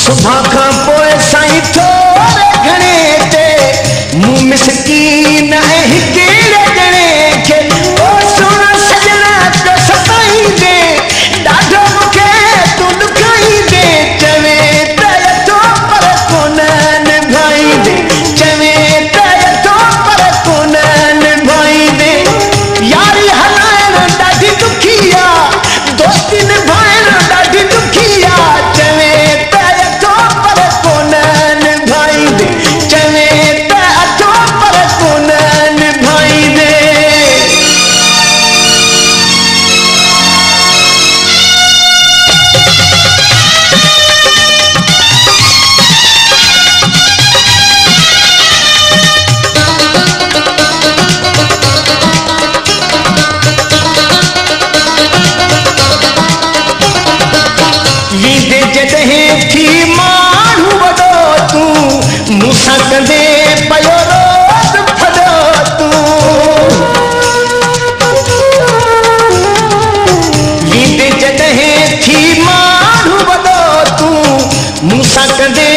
सुबह का पोए साईं थोड़े घणे ते मुँह मिसकीन है हिकेड़े जने के ओ सुन सजना तो सताई दे डाढो मुखे तू दुखाई दे चवे तय तो पर कोन निभाई दे चवे तय तो पर कोन निभाई दे यारी हलाइण ॾाढी दुखिया दोस्ती निभाइण ॾाढी दुखिया चवे तय तो पर कोन निभाई दे चवे तय तो पर कोन निभाई दे वींदे जॾहिं थी माण्हू वॾो तूं मूंसां कंदे पयो रोज़ फॾो तूं वींदे जॾहिं थी माण्हू वॾो तूं मूंसां कंदे